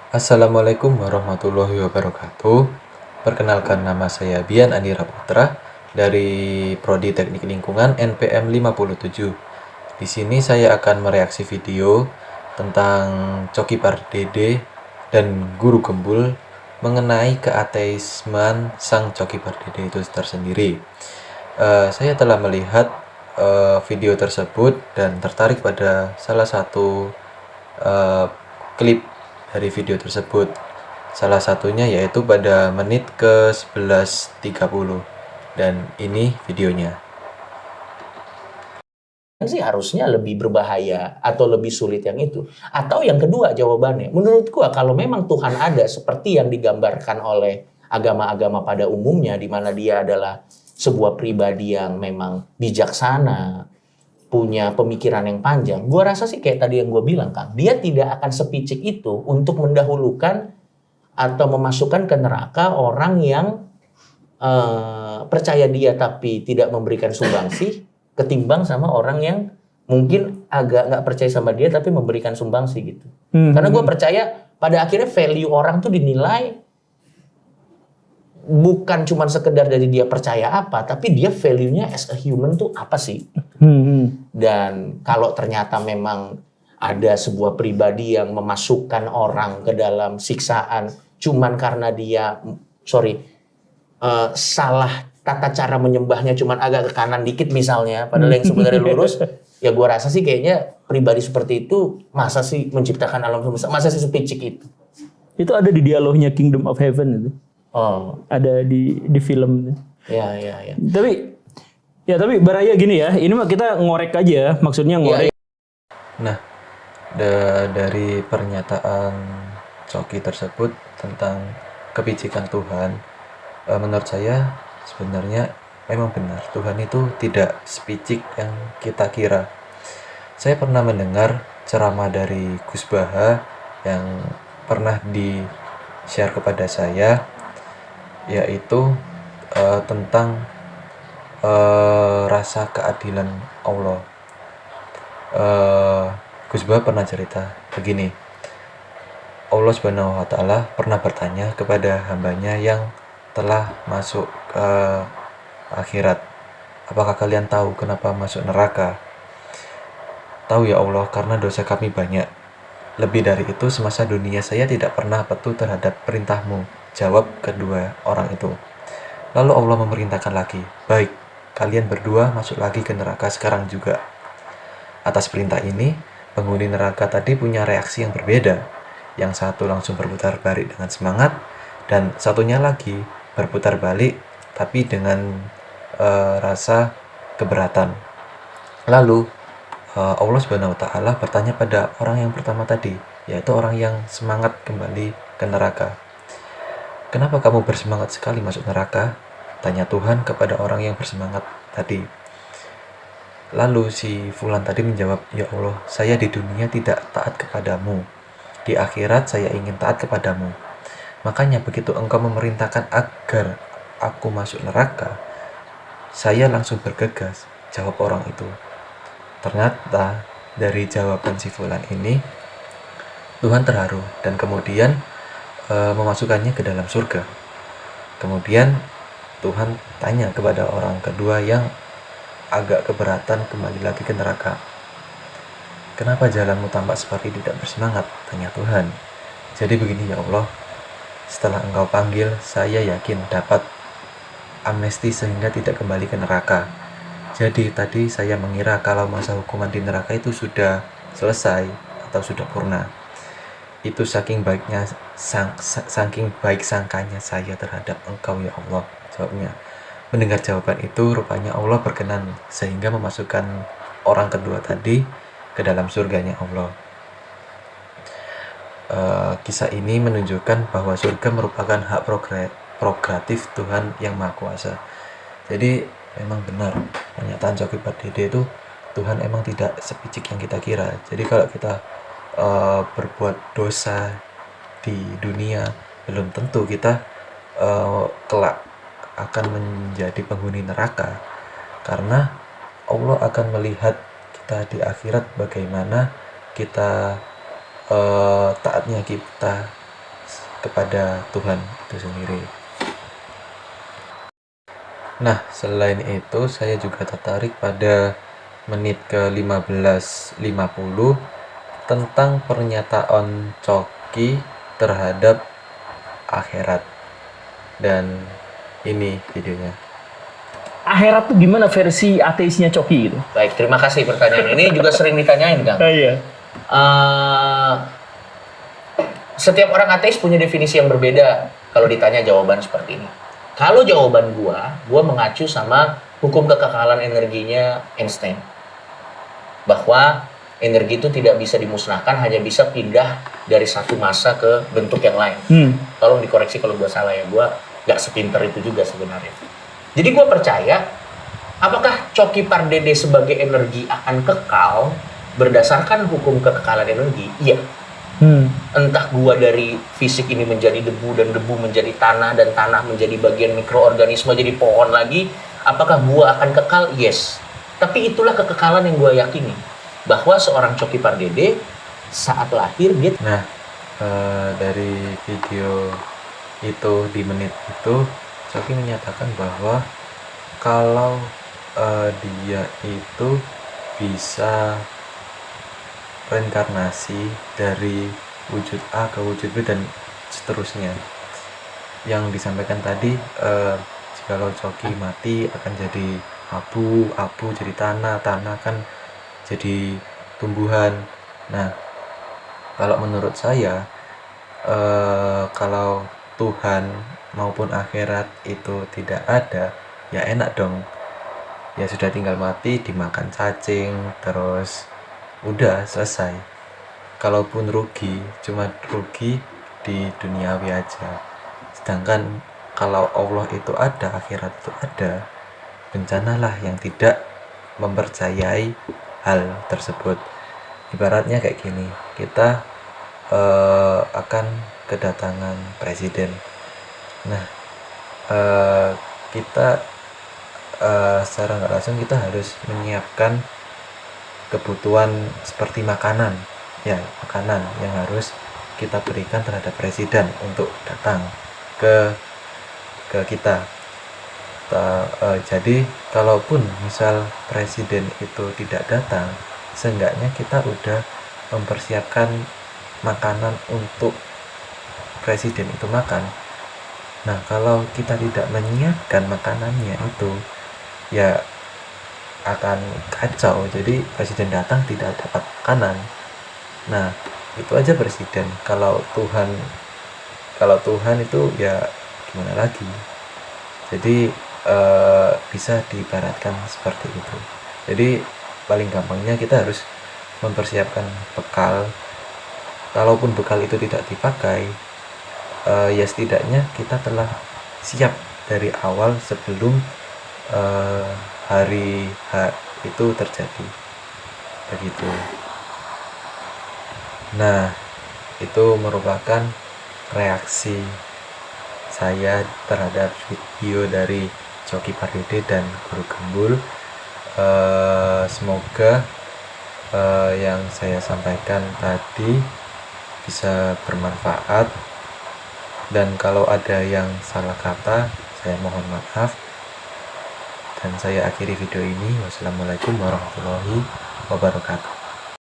Assalamualaikum warahmatullahi wabarakatuh. Perkenalkan, nama saya Bian Andira Putra dari Prodi Teknik Lingkungan NPM 57. Di sini saya akan mereaksi video tentang Coki Pardede dan Guru Gembul mengenai keateismen Sang Coki Pardede itu tersendiri. Saya telah melihat video tersebut dan tertarik pada salah satu eh, klip dari video tersebut. Salah satunya yaitu pada menit ke 11.30. Dan ini videonya. Sih harusnya lebih berbahaya atau lebih sulit yang itu. Atau yang kedua jawabannya, menurut gua kalau memang Tuhan ada seperti yang digambarkan oleh agama-agama pada umumnya, di mana dia adalah sebuah pribadi yang memang bijaksana, punya pemikiran yang panjang, gua rasa sih kayak tadi yang gua bilang, Kang, dia tidak akan sepicik itu untuk mendahulukan atau memasukkan ke neraka orang yang percaya dia tapi tidak memberikan sumbangsih, ketimbang sama orang yang mungkin agak nggak percaya sama dia tapi memberikan sumbangsih gitu. Karena gue percaya pada akhirnya value orang tuh dinilai bukan cuma sekedar dari dia percaya apa, tapi dia value-nya as a human tuh apa sih? Dan kalau ternyata memang ada sebuah pribadi yang memasukkan orang ke dalam siksaan cuman karena dia, salah tata cara menyembahnya cuman agak ke kanan dikit misalnya, padahal yang sebenarnya lurus, ya gue rasa sih kayaknya pribadi seperti itu masa sih menciptakan alam semesta, masa sih sepicik itu. Itu ada di dialognya Kingdom of Heaven itu. Oh, Ada di film itu. ya. Tapi baraya gini ya. Ini mah kita ngorek aja, maksudnya ngorek. Nah, dari pernyataan Coki tersebut tentang kepicikan Tuhan, menurut saya sebenarnya memang benar, Tuhan itu tidak sepicik yang kita kira. Saya pernah mendengar ceramah dari Gus Baha yang pernah di-share kepada saya, yaitu tentang rasa keadilan Allah. Gus Baha pernah cerita begini, Allah Subhanahu wa Ta'ala pernah bertanya kepada hambanya yang telah masuk ke akhirat, apakah kalian tahu kenapa masuk neraka? Tahu ya Allah, karena dosa kami banyak. Lebih dari itu, semasa dunia saya tidak pernah patuh terhadap perintahmu, jawab kedua orang itu. Lalu Allah memerintahkan lagi, baik, kalian berdua masuk lagi ke neraka sekarang juga. Atas perintah ini, penghuni neraka tadi punya reaksi yang berbeda. Yang satu langsung berputar balik dengan semangat, dan satunya lagi berputar balik tapi dengan rasa keberatan. Lalu Allah Subhanahu wa Ta'ala bertanya pada orang yang pertama tadi, yaitu orang yang semangat kembali ke neraka. Kenapa kamu bersemangat sekali masuk neraka? Tanya Tuhan kepada orang yang bersemangat tadi. Lalu si Fulan tadi menjawab, ya Allah, saya di dunia tidak taat kepadamu. Di akhirat saya ingin taat kepadamu. Makanya begitu engkau memerintahkan agar aku masuk neraka, saya langsung bergegas, jawab orang itu. Ternyata dari jawaban si Fulan ini, Tuhan terharu dan kemudian memasukkannya ke dalam surga. Kemudian Tuhan tanya kepada orang kedua yang agak keberatan kembali lagi ke neraka. Kenapa jalanmu tampak seperti tidak bersemangat? Tanya Tuhan. Jadi begini ya Allah, setelah engkau panggil, saya yakin dapat amnesti sehingga tidak kembali ke neraka. Jadi tadi saya mengira kalau masa hukuman di neraka itu sudah selesai atau sudah purna. Itu saking baik sangkanya saya terhadap engkau ya Allah, jawabnya. Mendengar jawaban itu, rupanya Allah berkenan sehingga memasukkan orang kedua tadi ke dalam surganya Allah. Kisah ini menunjukkan bahwa surga merupakan hak prerogatif Tuhan yang Maha Kuasa. Jadi memang benar pernyataan Coki Pardede itu, Tuhan emang tidak sepicik yang kita kira. Jadi kalau kita berbuat dosa di dunia, belum tentu kita kelak akan menjadi penghuni neraka, karena Allah akan melihat kita di akhirat bagaimana kita taatnya kita kepada Tuhan itu sendiri. Nah, selain itu saya juga tertarik pada menit ke 15.50 tentang pernyataan Coki terhadap akhirat. Dan ini videonya. Akhirat tuh gimana versi ateisnya Coki gitu? Baik, terima kasih pertanyaan ini juga sering ditanyain, Kang. Iya. Setiap orang ateis punya definisi yang berbeda kalau ditanya jawaban seperti ini. Kalau jawaban gua mengacu sama hukum kekekalan energinya Einstein. Bahwa energi itu tidak bisa dimusnahkan, hanya bisa pindah dari satu massa ke bentuk yang lain. Tolong dikoreksi kalau gua salah ya, gua nggak sepinter itu juga sebenarnya. Jadi gua percaya, apakah Coki Pardede sebagai energi akan kekal berdasarkan hukum kekekalan energi? Iya. Entah gua dari fisik ini menjadi debu dan debu menjadi tanah dan tanah menjadi bagian mikroorganisme jadi pohon lagi, apakah gua akan kekal? Yes. Tapi itulah kekekalan yang gua yakini, bahwa seorang Coki Pardede saat lahir dia. Nah, dari video itu di menit itu Coki menyatakan bahwa kalau dia itu bisa reinkarnasi dari wujud A ke wujud B dan seterusnya. Yang disampaikan tadi, jikalau Coki mati akan jadi abu, abu jadi tanah, tanah kan jadi tumbuhan. Nah, kalau menurut saya, kalau Tuhan maupun akhirat itu tidak ada, ya enak dong. Ya sudah tinggal mati, dimakan cacing, terus udah selesai. Kalaupun rugi, cuma rugi di duniawi aja. Sedangkan kalau Allah itu ada, akhirat itu ada, bencanalah yang tidak mempercayai hal tersebut. Ibaratnya kayak gini, kita akan kedatangan presiden. Nah, kita secara nggak langsung kita harus menyiapkan kebutuhan seperti makanan, ya makanan yang harus kita berikan terhadap presiden untuk datang ke kita. Jadi kalaupun misal presiden itu tidak datang, seenggaknya kita udah mempersiapkan makanan untuk presiden itu makan. Nah, kalau kita tidak menyiapkan makanannya itu, ya akan kacau. Jadi presiden datang tidak dapat makanan. Nah, itu aja presiden. Kalau Tuhan itu ya gimana lagi. Jadi bisa diibaratkan seperti itu. Jadi paling gampangnya kita harus mempersiapkan bekal. Kalaupun bekal itu tidak dipakai, ya setidaknya kita telah siap dari awal sebelum hari H itu terjadi, begitu. Nah, itu merupakan reaksi saya terhadap video dari Coki Pardede dan Guru Gembul. Semoga yang saya sampaikan tadi bisa bermanfaat, dan kalau ada yang salah kata saya mohon maaf. Dan saya akhiri video ini. Wassalamualaikum warahmatullahi wabarakatuh.